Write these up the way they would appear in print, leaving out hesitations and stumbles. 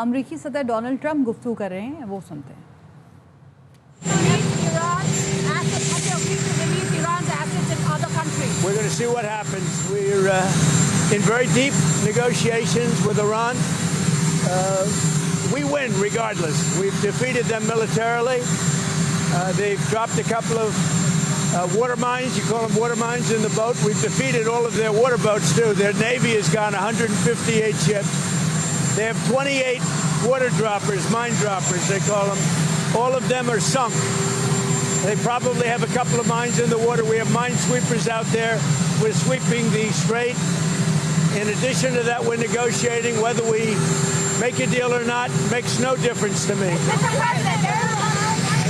امریکی صدر Donald Trump گفتگو کر رہے ہیں، وہ سنتے ہیں۔ We're going to see what happens. We're in very deep negotiations with Iran. We win regardless. We've defeated them militarily. They've dropped a couple of water mines. You call them water mines in the boat. We've defeated all of their water boats too. Their Navy has gone 158 ships. They have 28 water droppers, mine droppers they call them. All of them are sunk. They probably have a couple of mines in the water. We have mine sweepers out there. We're sweeping the strait. In addition to that, we're negotiating. Whether we make a deal or not makes no difference to me. And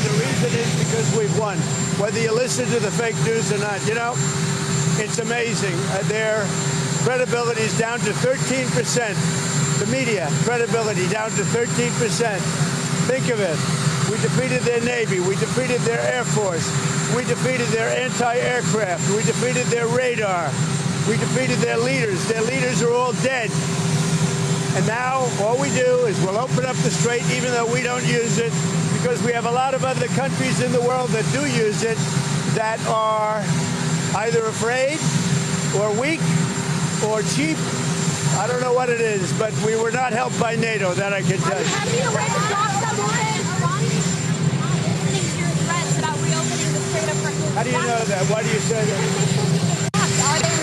the reason is because we've won. Whether you listen to the fake news or not, you know, it's amazing. Their credibility is down to 13%. The media credibility down to 13%. Think of it. We defeated their Navy. We defeated their Air Force. We defeated their anti-aircraft. We defeated their radar. We defeated their leaders. Their leaders are all dead. And now all we do is we'll open up the strait, even though we don't use it, because we have a lot of other countries in the world that do use it that are either afraid or weak or cheap. I don't know what it is, but we were not helped by NATO, that I can tell you. Have you read the How do you know that? Why do you say that?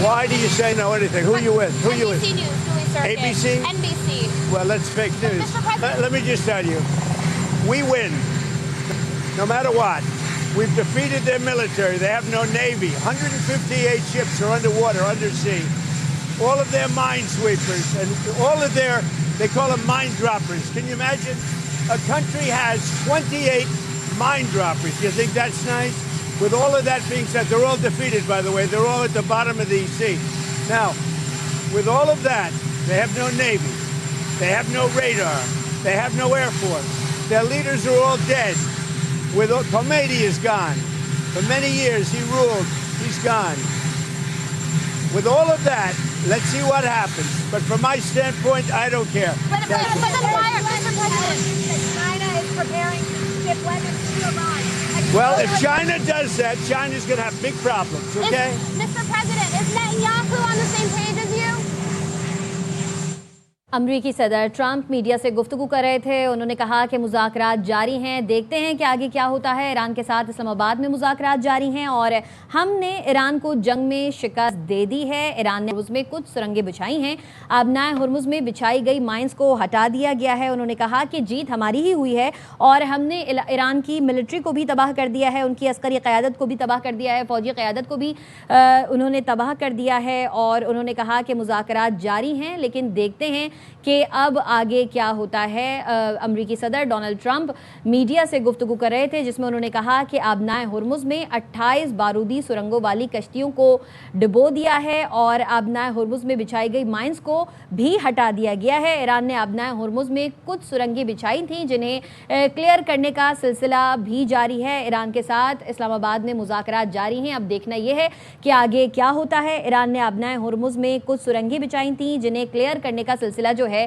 Why do you say no anything? Who are you with? Who are you with? NBC News, Julie Circus. ABC? NBC. Well, that's fake news. Mr. President. Let me just tell you, we win, no matter what. We've defeated their military. They have no Navy. 158 ships are underwater, undersea. All of their mine sweepers and all of their, they call them mine droppers. Can you imagine? A country has 28 mine droppers. You think that's nice? With all of that being said, they're all defeated, by the way. They're all at the bottom of the sea. Now, with all of that, they have no Navy. They have no radar. They have no Air Force. Their leaders are all dead. Khomeini is gone. For many years, he ruled. He's gone. With all of that, let's see what happens. But from my standpoint, I don't care. But then why are Mr. President China is preparing to ship weapons to Iran? Well, if China does that, China's going to have big problems, okay? Mr. President, is Netanyahu on the same page as you? امریکی صدر Trump media سے گفتگو کر رہے تھے۔ انہوں نے کہا کہ مذاکرات جاری ہیں، دیکھتے ہیں کہ آگے کیا ہوتا ہے۔ ایران کے ساتھ اسلام آباد میں مذاکرات جاری ہیں اور ہم نے ایران کو جنگ میں شکست دے دی ہے۔ ایران نے ہرمز میں کچھ سرنگیں بچھائی ہیں، آبنائے ہرمز میں بچھائی گئی مائنز کو ہٹا دیا گیا ہے۔ انہوں نے کہا کہ جیت ہماری ہی ہوئی ہے اور ہم نے ایران کی ملٹری کو بھی تباہ کر دیا ہے، ان کی عسکری قیادت کو بھی تباہ کر دیا ہے، فوجی قیادت کو بھی انہوں نے تباہ کر دیا ہے۔ اور انہوں نے کہا کہ مذاکرات جاری ہیں لیکن دیکھتے ہیں کہ اب آگے کیا ہوتا ہے۔ امریکی صدر ڈونلڈ ٹرمپ میڈیا سے گفتگو کر رہے تھے جس میں انہوں نے کہا کہ آبنائے ہرمز میں 28 بارودی سرنگوں والی کشتیوں کو ڈبو دیا ہے اور آبنائے ہرمز میں بچھائی گئی مائنز کو بھی ہٹا دیا گیا ہے۔ ایران نے آبنائے ہرمز میں کچھ سرنگیں بچھائی تھیں جنہیں کلیئر کرنے کا سلسلہ بھی جاری ہے۔ ایران کے ساتھ اسلام آباد میں مذاکرات جاری ہیں، اب دیکھنا یہ ہے کہ آگے کیا ہوتا ہے۔ ایران نے آبنائے ہرمز میں کچھ سرنگیں بچھائی تھیں جنہیں کلیئر کرنے کا سلسلہ جو ہے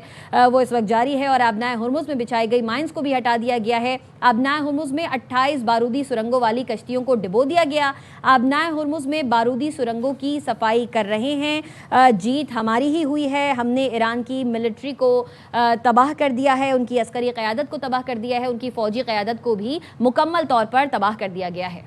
وہ اس وقت جاری ہے اور آبنائے ہرمز میں بچھائی گئی مائنز کو بھی ہٹا دیا گیا ہے۔ آبنائے ہرمز میں 28 بارودی سرنگوں والی کشتیوں کو ڈبو دیا گیا۔ آبنائے ہرمز میں بارودی سرنگوں کی صفائی کر رہے ہیں۔ جیت ہماری ہی ہوئی ہے، ہم نے ایران کی ملٹری کو تباہ کر دیا ہے، ان کی عسکری قیادت کو تباہ کر دیا ہے، ان کی فوجی قیادت کو بھی مکمل طور پر تباہ کر دیا گیا ہے۔